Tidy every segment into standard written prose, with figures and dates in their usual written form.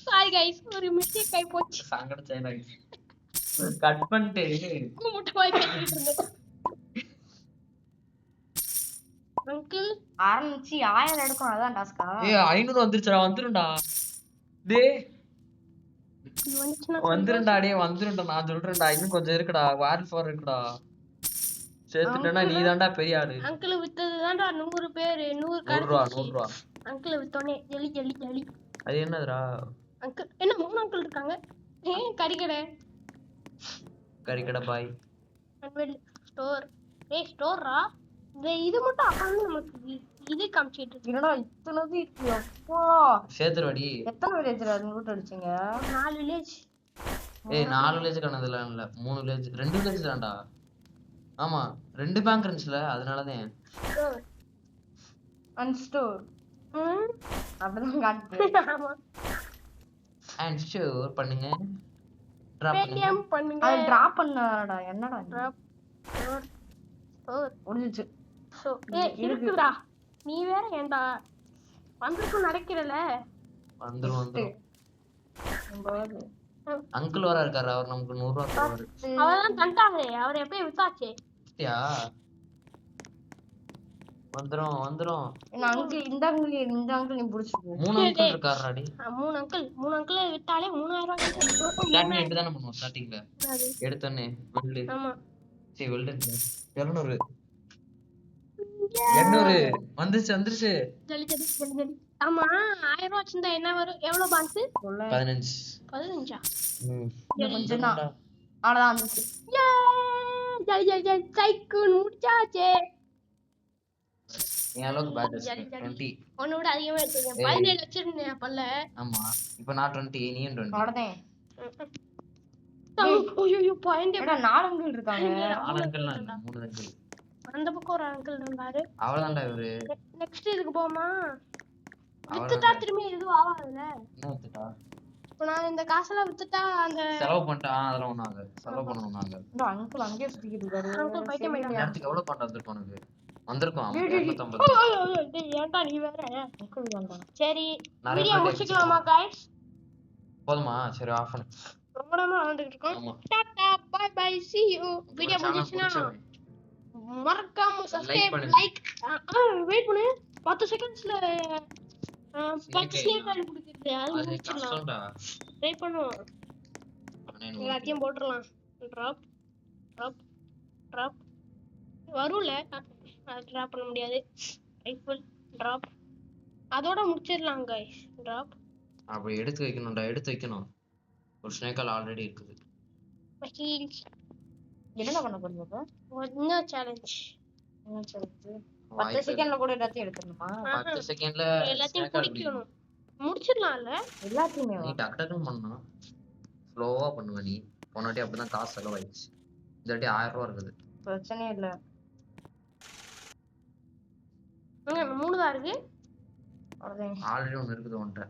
Sorry guys, ஒரு mistake ஆயி போச்சு. சங்கடச்சேனா கட் பண்ணிட்டு கூமுட்ட மாதிரி கட்டிட்டு இருந்தேன். அங்கிள் ஆரம்பிச்சு 1000 எடுக்கும், அதான் டாஸ்கா? 500 வந்துருச்சுடா, வந்துரும்டா. டேய் இது வந்துச்சுன்னா வந்துரும்டா, வந்துரும்டா, நான் சொல்றேன்டா. இன்னும் கொஞ்சம் இருக்குடா, வார் 4 இருக்குடா. சேர்த்துட்டேன்னா நீ தான்டா பெரிய ஆளு. அங்கிள் வித்ததுதான்டா 100 பேர் 100 100 ரூபா. அங்கிள் வித்தோனே ஜெலி ஜெலி ஜெலி. அது என்னதுடா? அங்கிள் என்ன 3 அங்கிள் இருக்காங்க? கறிக்கடை பாய். ஸ்டோர். ஸ்டோரா? இது மட்டும் அப்பவே நமக்கு இது காமிச்சிட்டு இருக்கு. என்னடா இத்தனது இருக்கு? அப்பா சேத்துறடி. எத்தனை வில்லேஜ் ரூட் அடிச்சீங்க? 4 வில்லேஜ். 4 வில்லேஜ் கணதுல இல்ல, 3 வில்லேஜ், 2 வில்லேஜ் தான்டா. ஆமா 2 பேங்க் இருந்துச்சுல, அதனாலதான். அன்ஸ்டோர் அப்படிதான் காட்டுது. ஆமா. அண்ட் ஸ்டோர் பண்ணுங்க, டிராப் பேடிஎம் பண்ணுங்க. அது டிராப் பண்ணடா. என்னடா டிராப் ஸ்டோர் முடிஞ்சிச்சு. சோ இருக்குடா. நீ வேற ஏன்டா வந்திருக்கும் நடக்கிறல. வந்துரும். அங்கிள் வர இருக்காரு, அவர் நமக்கு 100 ரூபா தருவாரு. அவதான் தந்தாங்க, அவர் எப்பயே வித்தாச்சே. யா வந்துரும். இந்த அங்கிள் நீ புடிச்சுக்கோ. 3 அங்கிள் இருக்காருடி. 3 அங்கிள் வித்தாலே 3000 ரூபாய். ஸ்டார்டிங் எடுத்து தான பண்ணுவோம், ஸ்டார்டிங்ல எடுத்தனே வெல்ட். ஆமா சரி வெல்ட் 200 வந்துருச்சு. Jelly jelly jelly jelly. ஆமா 1000 ரூபாய் வச்சிருந்தா என்ன வரும்? எவ்வளவு பான்ஸ்? 15. கொஞ்சம் தான், அவ்வளவுதான் வந்துச்சு. ஜெலி ஜெலி ஜெலி சைக்கிள் முடிச்சாச்சே. நீ அளவுக்கு பேட்டஸ் 20. ஒன்னு விட அதிகமா எடுத்துக்கேன். 17 வச்சிருந்தேன் பல்ல. ஆமா இப்போ நான் 20, நீயும் 20. அவ்வளவுதான். ஐயோ பாயிண்ட் ஏடா 4 அங்கிள் இருக்காங்க. 4 அங்கிள் இல்ல, 3 அங்கிள். அந்த பக்கம் ஒரு அங்கிள் இருந்தாரு. அவளதான்டா இவரு. நெக்ஸ்ட் இதுக்கு போமா? வித்துட்டா திரும்பி எதுவும் ஆகாதுல. என்ன வித்துட்டா? இப்போ நான் இந்த காசெல்லாம் வித்துட்டா அந்த செலவு பண்ணிட்டா, அதெல்லாம் ஒண்ணு ஆகாது. செலவு பண்ணணும் நாங்க. இந்த அங்கிள் அங்கேயே சுத்திக்கிட்டு இருக்காரு. அங்கிள் பைத்தியம் ஆயிட்டான். நேரத்துக்கு எவ்வளவு பணம் வந்திருக்கும் உனக்கு? வந்திருக்கும் 250. ஏன்டா நீ வேற? அங்கிள் வேண்டாம். சரி நிறைய வீடியோ பேர் முடிச்சுக்கலாமா गाइस? போதுமா? சரி ஆஃப் பண்ணு. ரொம்ப நேரமா வந்துட்டு இருக்கோம். ஆமா. Tata bye bye see you. Video முடிஞ்சிச்சுனா மறக்காம சப்ஸ்கிரைப் லைக் வெயிட் பண்ணு 10 செகண்ட்ஸ்ல 10 ஸ்னேக் ஆயில் குடிக்கிறது அது முடிச்சிடலாம். கஷ்டம்டா. ட்ரை பண்ணுவோம். எல்லாத்தையும் போட்டுறலாம். டிராப் டிராப் டிராப் வரும்ல, அது டிராப் பண்ண முடியாது. ரைஃபிள் டிராப் அதோட முடிச்சிடலாம் गाइस. டிராப் அப்ப எடுத்து வைக்கணும். ஒரு ஸ்னேக் ஆல்ரெடி இருக்குது. ஹீல்ஸ் என்ன பண்ண போறீங்க இப்ப? இன்னொரு சேலஞ்ச். 10 செகண்ட்ல கூட எல்லாத்தையும் எடுத்துடணுமா? 10 செகண்ட்ல எல்லாத்தையும் குடிக்கணும். முடிச்சிடலாம்ல எல்லாத்தையுமே? நீ டக்கு டக்குன்னு பண்ணணும், ஸ்லோவா பண்ணுவ நீ. போனவாட்டி அப்படிதான் காசு செலவாயிடுச்சு. இந்த வாட்டி 1000 ரூபா இருக்குது. பிரச்சனையே இல்ல. 3 தான் இருக்கு. ஆல்ரெடி ஒன்னு இருக்குது உன்கிட்ட.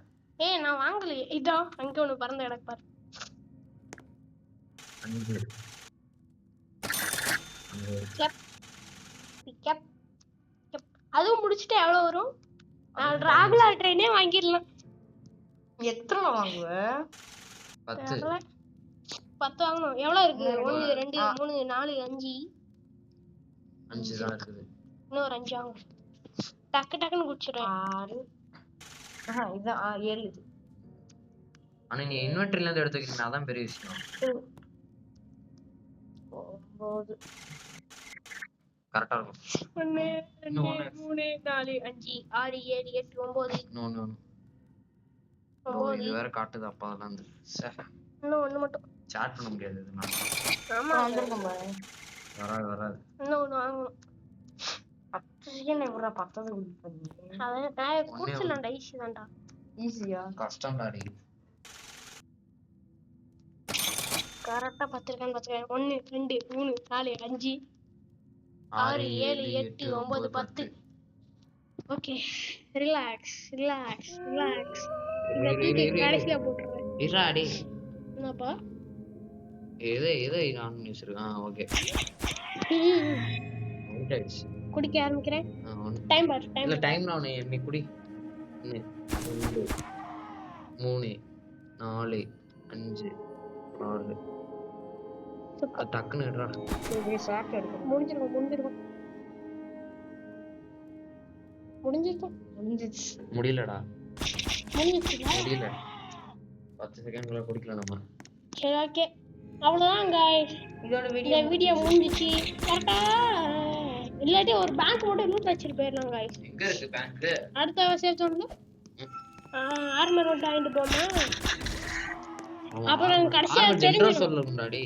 நான் வாங்கலையே. இதான் அங்க ஒண்ணு பறந்த எனக்கு பாரு. அதுவும் முடிச்சிட்டு எவ்வளவு வரும்? நான் டிராகுலர் ட்ரெயினே வாங்கிடலாம். எத்தனை வாங்குவ? 10 வாங்கணும். எவ்வளவு இருக்கு? 1 2 3 4 5 தான் இருக்குது. இன்னொரு 5 வாங்க. டக்கு டக்குன்னு குடிச்சிடுறேன். 6 இதான் 7. ஆனா நீ இன்வென்டரியில இருந்து எடுத்து வைக்கணும், அதான் பெரிய விஷயம். 9 கரெக்டா இருக்கும். 1 2 3 4 5 6 7 8 9 9 இது வேற காட்டுது. அப்பா அதெல்லாம் வந்து இன்னும் ஒண்ணு மட்டும் சாட் பண்ண முடியாது இதனால. ஆமா வந்திருக்கும் பாரு. வராது. இன்னும் ஒண்ணு வாங்கணும். 10 செகண்ட் எப்படா 10 குடிப்பீங்க? அத நான் குடிச்சலடா. ஈஸி தான்டா. ஈஸியா? கஷ்டம்டா டேய். கரெக்டா 10 இருக்கான்னு பாத்துக்கேன். 1 2 3 4 5 6 7 8 9 10. Okay relax. இத கடைசியா போட்டுறேன். இருடா டேய். என்னப்பா? ஏதோ நான் நியூஸ் இருக்கு. ஓகே குடிக்க ஆரம்பிக்கிறேன். டைம் பாரு. இல்ல டைம் நான் நீ குடி. 1 2 3 4 5 6 டக்குன்னு எடுறா. ஷார்ட் எடுக்கணும். முடிஞ்சிச்சு. முடியலடா. முடிஞ்சிச்சுல. முடியல. 10 செகண்ட்ல குடிக்கலாம் நம்ம. சரி ஓகே. அவ்வளவுதான் गाइस. இதோட இந்த வீடியோ முடிஞ்சிச்சு. கரெக்ட்டா இல்லாட்டி ஒரு பேங்க் மட்டும் லூட் வச்சிட்டு போயிரலாம் गाइस. எங்க இருக்கு பேங்க்? அடுத்த சேவ் சொன்னா ஆர்மர் மட்டும் வாங்கிட்டு போமா. அப்புறம் கடைசியா தெரியும் சொல்ல முன்னாடி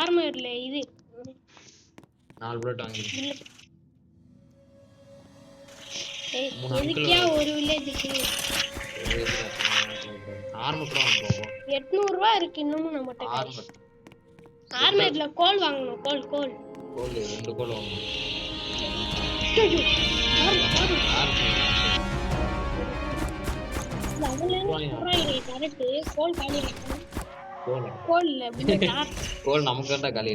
ஆர்மர்ல இது 4 புல்லட் வாங்கிடு. ஏய் எதுக்கியா ஒரு வில்லேஜ்க்கு ஆர்மர் கூட வாங்குவோம். 800 ரூபாய் இருக்கு இன்னும் நம்மட்ட. ஆர்மர்ல கோல் வாங்கணும். கோல் 2 கோல் வாங்கணும். கோல் நமக்கு கண்டா காலி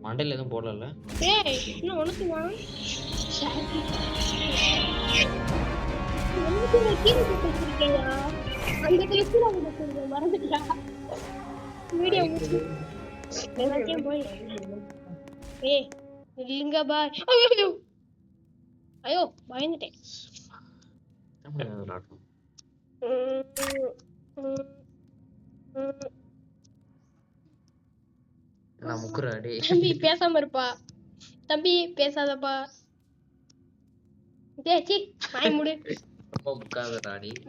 மண்டையில எதுவும் போடல. ஐயோ பயந்துட்டேன். தம்பி பேசாம இருப்பா. தம்பி பேசாதப்பா. சி வாய் மூடு.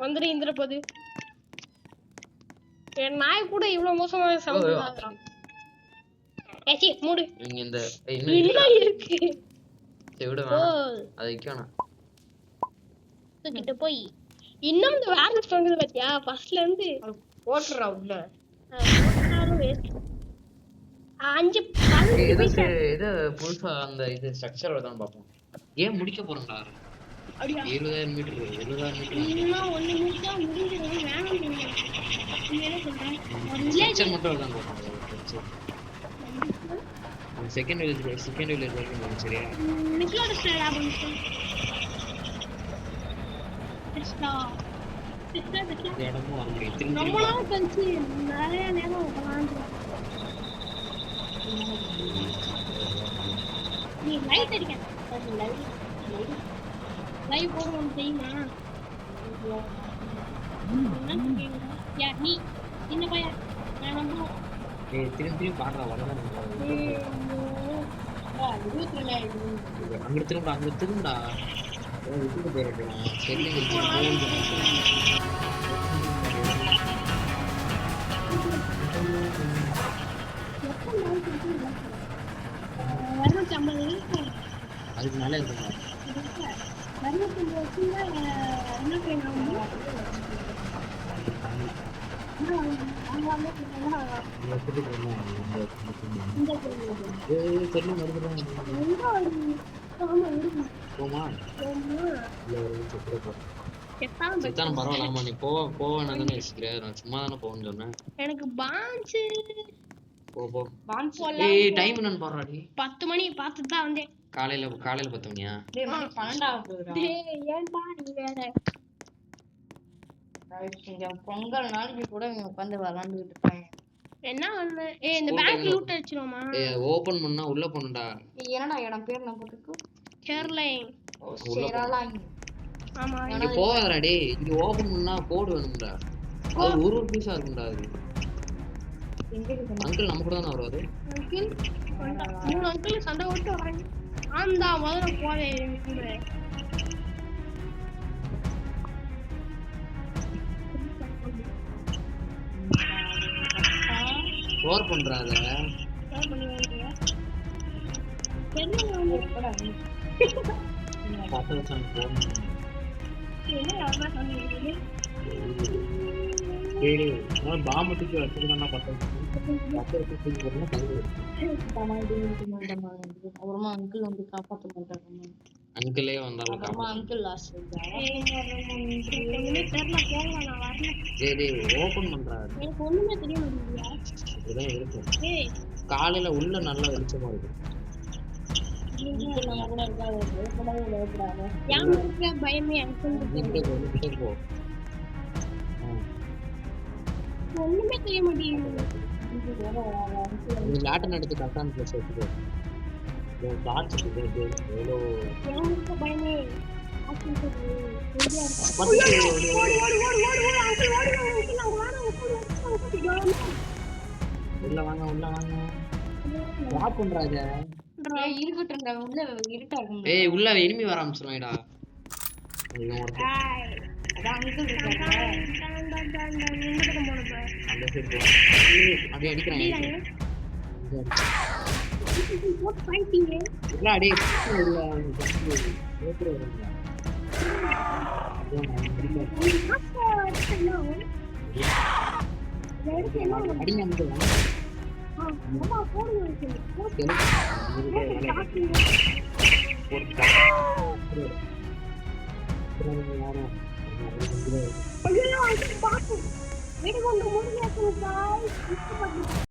வந்துரு இந்திர போது. என் நாய் கூட இவ்வளவு மோசமா சமைக்கிறான். சி மூடு. இங்க இந்த என்ன இருக்கு? அது வைக்கணும். கிட்ட போய் இன்னும் இந்த வேர்னஸ் வாங்குது பாத்தியா? ஃபர்ஸ்ட்ல இருந்து போட்றா உள்ள. போட்டாலும் வேஸ்ட். 5 பைசா இது புதுசா அந்த இது ஸ்ட்ரக்சர் தான் பாப்போம். கேம் முடிக்க போறோம்டா. 70000 மீட்டர் 70000 மீட்டர் இன்னும் 1 நிமிஷம் தான் முடிஞ்சிரும். வேணாம் நீ என்ன சொல்ற? ஸ்ட்ரக்சர் மட்டும் தான் பாப்போம். செகண்ட் வில்லேஜ் வரைக்கும் சரியா? நிக்லோட ஸ்டார் ஆபன்ஸ். இடமும் வாங்க. ரொம்ப நாள் கழிச்சு நிறைய நேரம் விளையாண்டு. நீ லைட் அடிக்க. லைவ் போடுவோம் தெரியுமா? யார் நீ? சின்ன பையன். நான் நம்புறேன். திரும்பி பாடுறா வரதான். அங்க திரும்புடா. விட்டுட்டு போயிடலாம். அதுக்கு மேலே இருக்குங்க. பரவாயில்ல. நீ போவேன்னு யோசிக்கிறேன். நான் சும்மா தானே போவேன்னு சொன்னேன். எனக்கு பான்ஸ் போ. ஏய் டைம் என்னன்னு பாருடி. 10 மணி பார்த்துட்டு தான் வந்தேன். காலையில 10 மணியா? டேய் மணி 12 ஆகுதுடா. டேய் ஏன்டா நீ வேற? இங்க பொங்கல் நாளைக்கு கூட இங்க உட்கார்ந்து விளையாண்டுட்டு இருப்பாங்க. என்ன பண்ண? ஏய் இந்த பேங்க் லூட் அடிச்சிரோமா? ஏய் ஓபன் பண்ணா உள்ள போணும்டா. நீ என்னடா இடம் பேர் நான் போட்டுருக்கு? கேர்லைன். சேரலாங். ஆமா இங்க போவாதடா டேய். இங்க ஓபன் பண்ணா கோட் வேணும்டா. அது ஒரு பீஸா இருக்கும்டா அது. அங்கிள் நம்ம கூட தான வருவாரு. அங்கிள் மூணு அங்கிள் சண்டை ஓட்டு வராங்க. ஆந்தா முதல்ல போவே இங்க. ஸ்கோர் பண்றாத. ஸ்கோர் பண்ணுவீங்க. என்ன போடா. பாத்து வச்சான் போன். என்ன யாரா பண்ணுவீங்க? ஏய் நான் பாம்புக்கு வச்சிருந்தா பார்த்தேன். பாத்து வச்சிருக்கேன். அப்புறமா அங்கிள் வந்து காப்பாத்த மாட்டாங்க. அங்கிளே வந்தாலும் அப்புறமா அங்கிள் லாஸ்ட் ஒண்ணுமே தெரியல போங்க நான் வரல. சரி ஓபன் பண்றாரு. எனக்கு ஒண்ணுமே தெரிய மாட்டேங்குதுயா. இதான் இருக்கும். ஏய் காலையில உள்ள நல்லா வெளிச்சமா இருக்கும். நம்ம கூட இருக்காது. பயப்படவே பயப்படாத. யாரு இருக்க பயமே அங்கிள் கிட்ட போ. ஒண்ணுமே தெரிய மாட்டேங்குது. நீ லேட்டன் எடுத்து கரெக்டான பிளேஸ் வச்சுக்கோ. டாட்ஸ் இருக்கு. எவ்வளோ யாரு இருக்க பயமே அங்கிள் பத்து ஓடு ஓடு ஓடு ஓடு ஓடு அங்கிள் ஓடு அங்கிள் நான் வாடா ஓடு. உள்ள வாங்க உள்ள வாங்க. வாட் பண்றாங்க? இருக்கட்டும்டா உள்ள இருட்டா இருக்கும். ஏய் உள்ள எனிமி வர ஆரம்பிச்சிருவாங்கடா. இவன் ஒருத்தன். அதான் அங்கிள் இருக்காங்க. எந்த பக்கம் போனப்ப அந்த சைடு போ. அப்படியே அடிக்கிறாங்க. போட் ஃபைட்டிங் இல்ல அடியே உள்ள ஏத்துற வரங்க. அடிங்க வந்து அம்மா போடுங்க ஐயோ பாத்து வீடு கொண்டு முடியாது गाइस